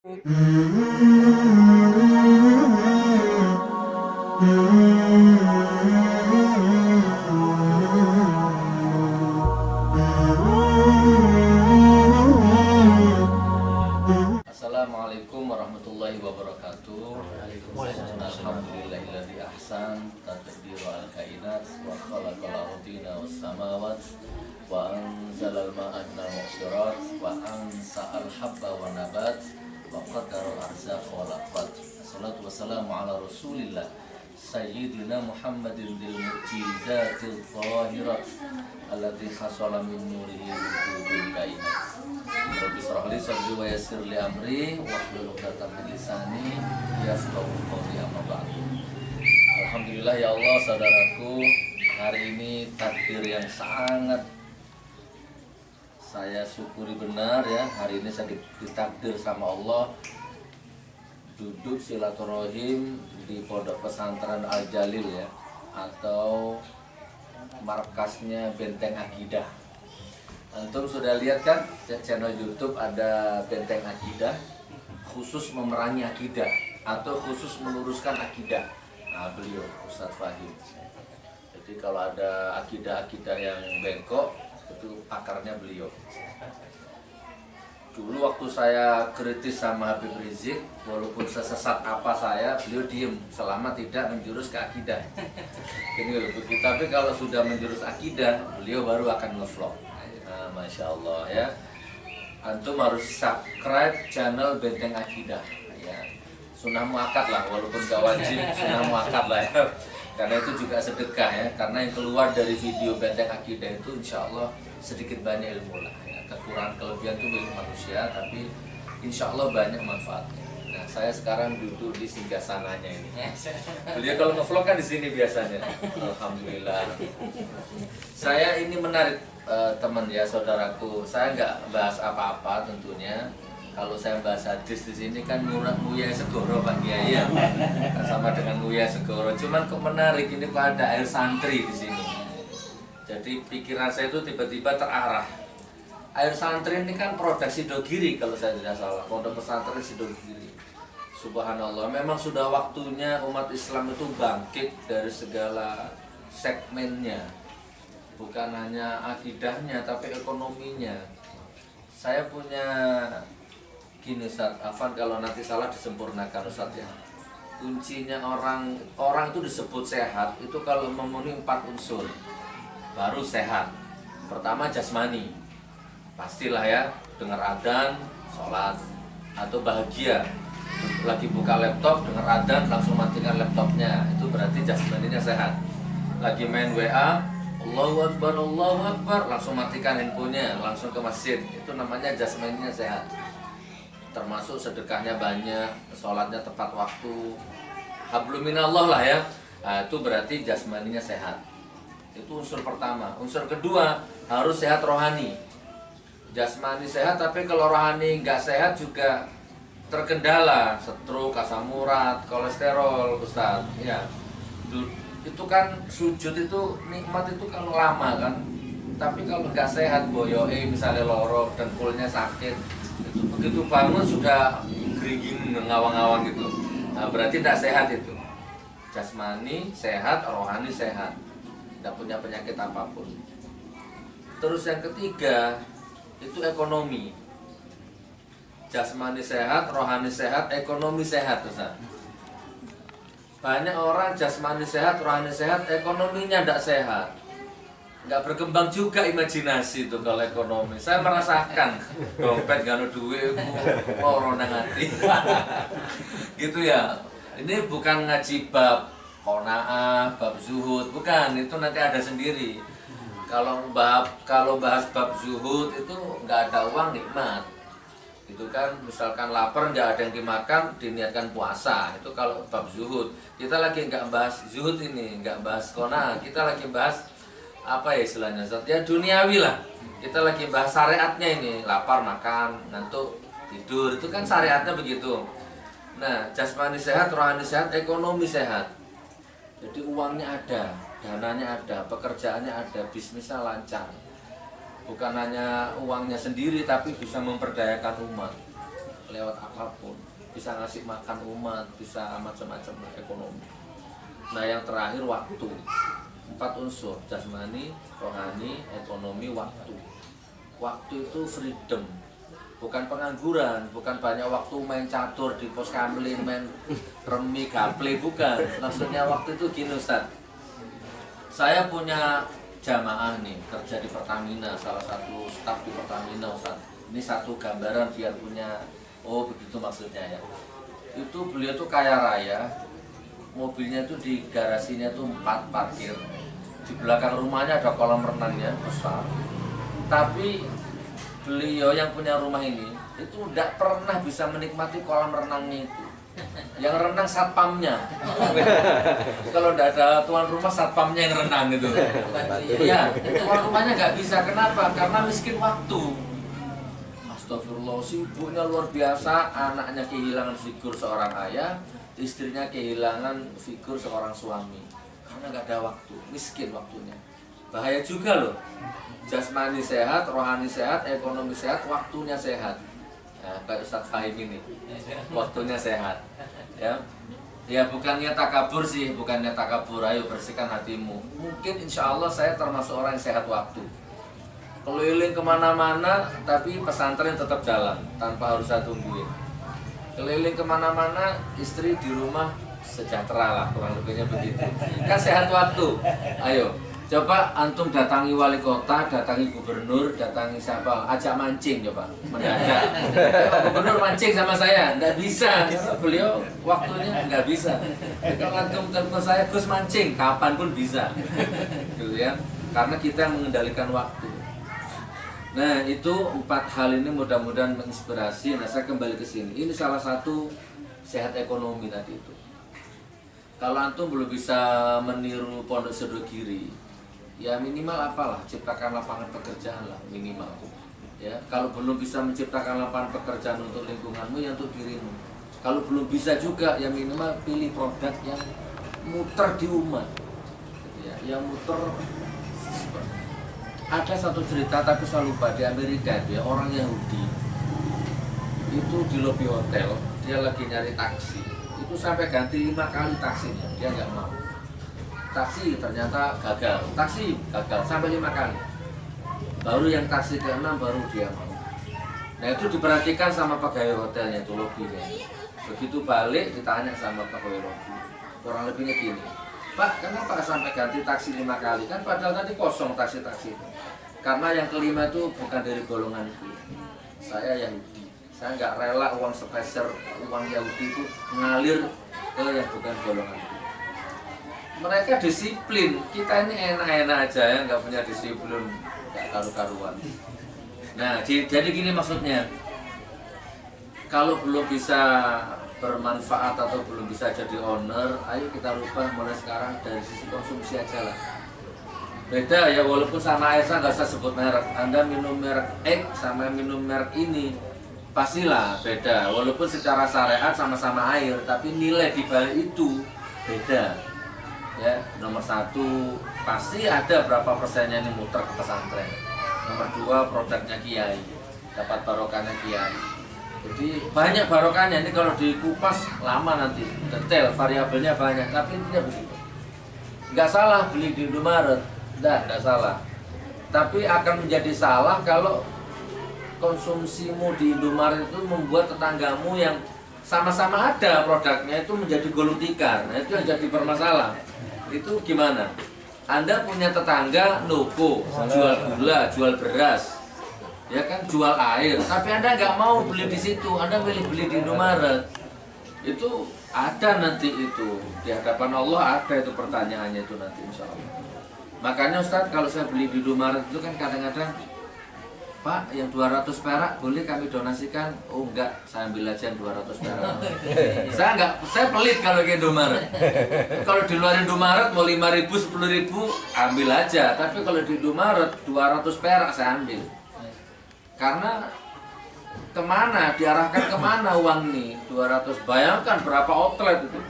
Assalamualaikum warahmatullahi wabarakatuh. Alhamdulillahilladzi ahsan taqdiru al-kainat wa khalaqal ardina was samawat wa anzalal ma'a minal mu'sirat wa ansa'al habba wan nabat wa qaddaral arzaqa wal aqwat. Assalatu wassalamu ala Rasulillah Sayyidina Muhammadin dil mu'jizatil zahirat alladzi hasala min nurihi wujudul kainat. Rabbi shrah li sadri wa yassir li amri wahlul 'uqdatam min lisani yafqahu qawli, amma ba'du. Alhamdulillah ya Allah, saudaraku, hari ini takdir yang sangat saya syukuri benar ya. Hari ini saya ditakdir sama Allah duduk silaturahim di Pondok Pesantren Al Jalil ya, atau markasnya Benteng Akidah. Antum sudah lihat kan channel YouTube ada Benteng Akidah, khusus memerangi akidah atau khusus meluruskan akidah. Nah, beliau Ustadz Fahim. Jadi kalau ada akidah-akidah yang bengkok, itu pakarnya beliau. Dulu waktu saya kritis sama Habib Rizik, walaupun sesesat apa saya, beliau diem selama tidak menjurus ke akidah. Ini begitu. Tapi kalau sudah menjurus akidah, beliau baru akan ngevlog. Nah, Masya Allah ya. Antum harus subscribe channel Benteng Akidah ya. Sunnah muakkad lah, walaupun gak wajib, sunnah muakkad lah ya. Karena itu juga sedekah ya. Karena yang keluar dari video Benteng Akidah itu insya Allah sedikit banyak ilmu lah ya. Kekurangan kelebihan itu milik manusia, tapi insya Allah banyak manfaatnya. Nah, saya sekarang duduk di singgasananya ini. Beliau kalau ngevlog kan di sini biasanya. Alhamdulillah. Saya ini menarik teman ya, saudaraku. Saya nggak bahas apa-apa tentunya. Kalau saya bahas hadis di sini kan Nguya Segoro Pak Kiai ya, sama dengan Nguya Segoro. Cuman kok menarik ini kok ada air santri di sini. Jadi pikiran saya itu tiba-tiba terarah. Air santri ini kan produk Sidogiri kalau saya tidak salah. Pondok pesantren Sidogiri. Subhanallah, memang sudah waktunya umat Islam itu bangkit dari segala segmennya. Bukan hanya akidahnya, tapi ekonominya. Saya punya gini Ustaz, Afan kalau nanti salah disempurnakan Ustaz ya. Kuncinya orang itu disebut sehat itu kalau memenuhi 4 unsur baru sehat. Pertama jasmani, pastilah ya, dengar adzan, sholat, atau bahagia. Lagi buka laptop, dengar adzan, langsung matikan laptopnya, itu berarti jasmaninya sehat. Lagi main WA, Allahu Akbar, langsung matikan handphonenya, langsung ke masjid, itu namanya jasmaninya sehat. Termasuk sedekahnya banyak, sholatnya tepat waktu, hablum minallah lah ya. Nah, itu berarti jasmaninya sehat. Itu unsur pertama. Unsur kedua, harus sehat rohani. Jasmani sehat, tapi kalau rohani nggak sehat juga terkendala, stroke, asam urat, kolesterol, Ustaz. Ya, itu kan sujud itu nikmat itu kalau lama kan. Tapi kalau nggak sehat, boyoe misalnya loro, dengkulnya sakit, itu begitu bangun sudah geringging ngawang-ngawang gitu. Nah, berarti tidak sehat itu. Jasmani sehat, rohani sehat, tidak punya penyakit apapun. Terus yang ketiga itu ekonomi. Jasmani sehat, rohani sehat, ekonomi sehat, Ustaz. Banyak orang jasmani sehat, rohani sehat, ekonominya tidak sehat. Nggak berkembang juga imajinasi itu kalau ekonomi. Saya merasakan dompet gak ada duit, orang hati. Gitu ya. Ini bukan ngaji bab qanaah, bab zuhud, bukan. Itu nanti ada sendiri. Kalau bahas bab zuhud itu nggak ada uang nikmat. Itu kan misalkan lapar nggak ada yang dimakan, diniatkan puasa. Itu kalau bab zuhud. Kita lagi nggak bahas zuhud ini, nggak bahas qanaah. Kita lagi bahas apa ya istilahnya, ya duniawi lah. Kita lagi bahas syariatnya ini, lapar makan, ngantuk tidur, itu kan syariatnya begitu. Nah, jasmani sehat, rohani sehat, ekonomi sehat. Jadi uangnya ada, dananya ada, pekerjaannya ada, bisnisnya lancar. Bukan hanya uangnya sendiri, tapi bisa memperdayakan umat. lewat apapun, bisa ngasih makan umat, bisa macam-macam ekonomi. Nah yang terakhir waktu, 4 unsur, jasmani, rohani, ekonomi, waktu. Waktu itu freedom, bukan pengangguran, bukan banyak waktu main catur di pos kamling, main remi, gaple, bukan. Maksudnya waktu itu gini Ustaz, saya punya jamaah nih, kerja di Pertamina, salah satu staf di Pertamina Ustaz. Ini satu gambaran biar punya, oh begitu maksudnya ya. Itu beliau tuh kaya raya, mobilnya tuh di garasinya tuh 4 parkir. Di belakang rumahnya ada kolam renangnya besar. Tapi beliau yang punya rumah ini itu tidak pernah bisa menikmati kolam renangnya itu. Yang renang satpamnya. Kalau tidak ada tuan rumah, satpamnya yang renang gitu. Iya, tuan rumahnya nggak bisa. Kenapa? Karena miskin waktu. Astagfirullah, sibuknya luar biasa. Anaknya kehilangan figur seorang ayah, istrinya kehilangan figur seorang suami. Karena nggak ada waktu, miskin waktunya. Bahaya juga loh. Jasmani sehat, rohani sehat, ekonomi sehat, waktunya sehat. Ya, kayak Ustaz Fahim ini, waktunya sehat. Ya, ya bukannya takabur sih, bukannya takabur. Ayo bersihkan hatimu. Mungkin insya Allah saya termasuk orang yang sehat waktu. Keliling kemana-mana, tapi pesantren tetap jalan tanpa harus saya tungguin. Keliling kemana-mana, istri di rumah sejahtera lah, kurang lebihnya begitu. Kan sehat waktu. Ayo. Coba antum datangi wali kota, datangi gubernur, datangi siapa, ajak mancing coba, mendadak. Gubernur mancing sama saya, nggak bisa, karena beliau waktunya nggak bisa. Kalau antum telepon saya, Gus mancing, kapan pun bisa, gitu ya. Karena kita yang mengendalikan waktu. Nah itu 4 hal ini mudah-mudahan menginspirasi. Nah saya kembali ke sini. Ini salah satu sehat ekonomi tadi itu. Kalau antum belum bisa meniru Pondok Sodogiri, ya minimal apalah, ciptakan lapangan pekerjaan lah minimal. Ya, kalau belum bisa menciptakan lapangan pekerjaan untuk lingkunganmu, ya untuk dirimu. Kalau belum bisa juga, ya minimal pilih produk yang muter di umat. Ya, yang muter. Ada satu cerita tapi saya lupa, di Amerika dia orang Yahudi itu di lobi hotel, dia lagi nyari taksi. Itu sampai ganti 5 kali taksinya, dia nggak mau. Taksi ternyata gagal, taksi gagal sampai 5 kali. Baru yang taksi ke-6 baru dia mau. Nah itu diperhatikan sama pegawai hotelnya itu, lobinya. Begitu balik ditanya sama pegawai lobi, kurang lebihnya gini, Pak kenapa sampai ganti taksi 5 kali? Kan padahal tadi kosong taksi-taksi itu. Karena yang kelima itu bukan dari golonganku, saya Yahudi. Saya nggak rela uang spesial, uang Yahudi itu ngalir ke yang bukan golonganku. Mereka disiplin, kita ini enak-enak aja ya, nggak punya disiplin, nggak karu-karuan. Nah, jadi gini maksudnya, kalau belum bisa bermanfaat atau belum bisa jadi owner, ayo kita rubah mulai sekarang dari sisi konsumsi aja lah. Beda ya, walaupun sama air, saya nggak usah sebut merek. Anda minum merek X sama minum merek ini, pastilah beda. Walaupun secara syariat sama-sama air, tapi nilai di balik itu beda. Ya, nomor 1 pasti ada berapa persennya ini muter ke pesantren. Nomor 2 produknya kiai, dapat barokahnya kiai. Jadi banyak barokahnya ini kalau dikupas lama nanti, detail variabelnya banyak. Tapi intinya begitu. Nggak salah beli di Indomaret, nggak salah. Tapi akan menjadi salah kalau konsumsimu di Indomaret itu membuat tetanggamu yang sama-sama ada produknya itu menjadi gulung tikar. Nah itu yang jadi bermasalah. Itu gimana? Anda punya tetangga Noko, jual gula, jual beras, ya kan, jual air, tapi Anda nggak mau beli di situ, Anda beli di Indomaret. Itu ada nanti itu di hadapan Allah, ada itu pertanyaannya itu nanti insya Allah. Makanya Ustadz kalau saya beli di Indomaret itu kan kadang-kadang, Pak, yang 200 perak boleh kami donasikan? Oh enggak, saya ambil aja yang 200 perak. Saya pelit kalau ke Indomaret. Kalau di luar Indomaret mau 5.000, 10.000 ambil aja. Tapi kalau di Indomaret 200 perak saya ambil. Karena kemana, diarahkan kemana uang nih? 200, bayangkan berapa outlet itu.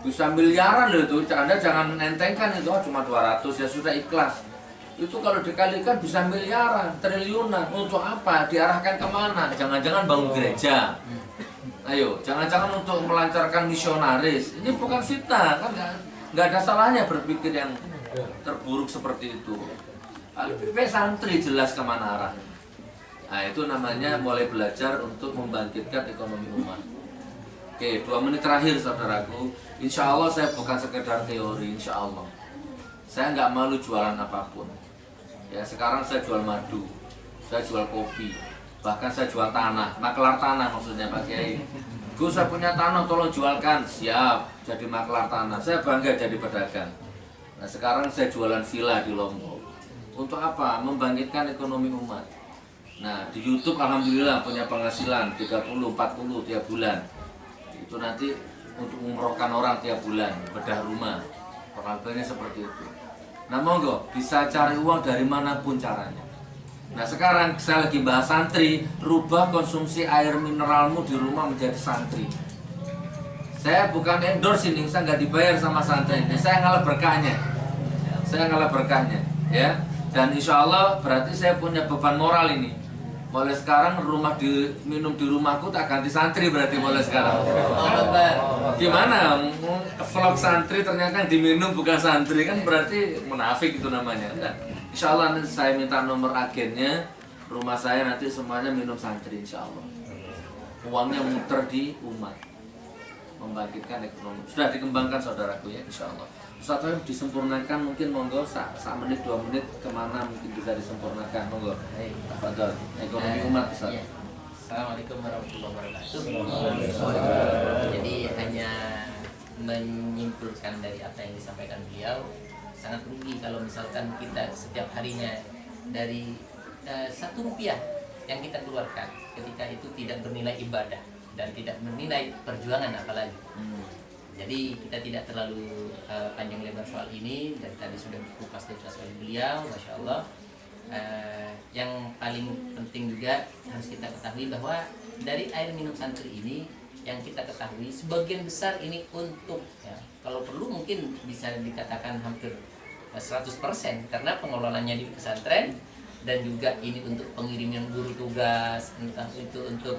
Bisa miliaran loh itu, Anda jangan entengkan itu, oh, cuma 200 ya sudah ikhlas. itu kalau dikalikan bisa miliaran, triliunan. Untuk apa? Diarahkan kemana? Jangan-jangan bangun gereja. Ayo, jangan-jangan untuk melancarkan misionaris. Ini bukan fitnah, kan nggak ada salahnya berpikir yang terburuk seperti itu. Lebih baik santri jelas kemana arahnya. Nah itu namanya mulai belajar untuk membangkitkan ekonomi umat. Oke, 2 menit terakhir saudaraku. Insya Allah saya bukan sekedar teori, insya Allah. Saya nggak malu jualan apapun. Ya sekarang saya jual madu, saya jual kopi, bahkan saya jual tanah, maklar tanah maksudnya Pak Kiai. Gus saya punya tanah, tolong jualkan. Siap, jadi maklar tanah. Saya bangga jadi pedagang. Nah sekarang saya jualan villa di Lombok. Untuk apa? Membangkitkan ekonomi umat. Nah di YouTube alhamdulillah punya penghasilan 30-40 tiap bulan. Itu nanti untuk umrohkan orang tiap bulan, bedah rumah. Perlakuannya seperti itu. Nah monggo bisa cari uang dari manapun caranya. Nah sekarang saya lagi bahas santri, rubah konsumsi air mineralmu di rumah menjadi santri. Saya bukan endorse ini, saya nggak dibayar sama santri ini, saya ngalah berkahnya. Saya ngalah berkahnya, ya. Dan insya Allah berarti saya punya beban moral ini. Mulai sekarang minum di rumahku tak ganti santri berarti mulai sekarang. Gimana? Vlog santri ternyata diminum bukan santri kan berarti munafik itu namanya. Nah, insya Allah nanti saya minta nomor agennya, rumah saya nanti semuanya minum santri insya Allah. Uangnya muter di umat, membangkitkan ekonomi. Sudah dikembangkan saudaraku ya insya Allah. Ustaz disempurnakan mungkin monggo menit 2 menit kemana mungkin bisa disempurnakan monggo. Fadhol. Ekonomi umat Ustaz. Ya. Assalamualaikum warahmatullahi wabarakatuh. Jadi hanya menyimpulkan dari apa yang disampaikan beliau, sangat rugi kalau misalkan kita setiap harinya dari 1 rupiah yang kita keluarkan ketika itu tidak bernilai ibadah dan tidak bernilai perjuangan apalagi. Jadi kita tidak terlalu panjang lebar soal ini dan tadi sudah dikupas tuntas oleh beliau, masya Allah. Yang paling penting juga harus kita ketahui bahwa dari air minum santri ini yang kita ketahui sebagian besar ini untuk kalau perlu mungkin bisa dikatakan hampir 100% karena pengelolaannya di pesantren dan juga ini untuk pengiriman guru tugas, entah itu untuk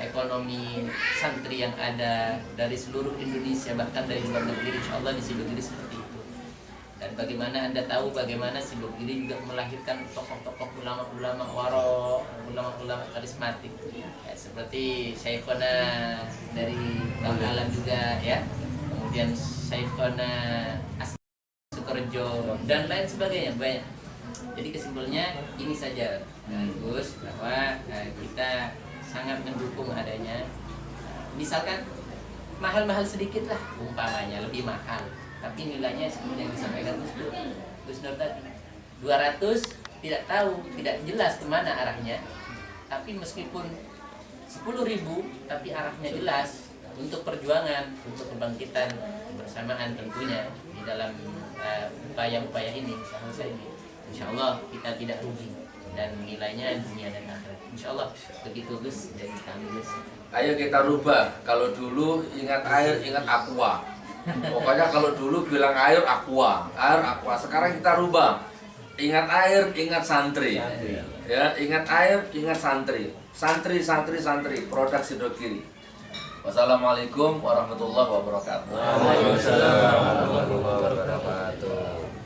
ekonomi santri yang ada dari seluruh Indonesia bahkan dari luar negeri, insya Allah di Sidogiri seperti itu. Dan bagaimana Anda tahu bagaimana Sidogiri juga melahirkan tokoh-tokoh ulama-ulama waro, ulama-ulama karismatik ya, seperti Syekhona dari Bangkalan juga ya, kemudian Syekhona Sukorejo dan lain sebagainya banyak. Jadi kesimpulannya ini saja Gus, bahwa kita sangat mendukung adanya misalkan mahal-mahal sedikit lah umpamanya lebih mahal tapi nilainya seperti yang disampaikan Gus Nur tadi 200 tidak tahu, tidak jelas kemana arahnya, tapi meskipun 10.000 tapi arahnya jelas untuk perjuangan, untuk kebangkitan kebersamaan tentunya di dalam upaya-upaya ini usaha ini, insya Allah kita tidak rugi dan nilainya dunia dan akhirat. Insya Allah begitu Gus dari kami Gus. Ayo kita rubah. Kalau dulu ingat air, ingat aqua. Pokoknya kalau dulu bilang air aqua. Sekarang kita rubah. Ingat air, ingat santri. Ya, ingat air, ingat santri. Santri. Produk Sidogiri. Wassalamualaikum warahmatullahi wabarakatuh. Waalaikumsalam warahmatullahi wabarakatuh.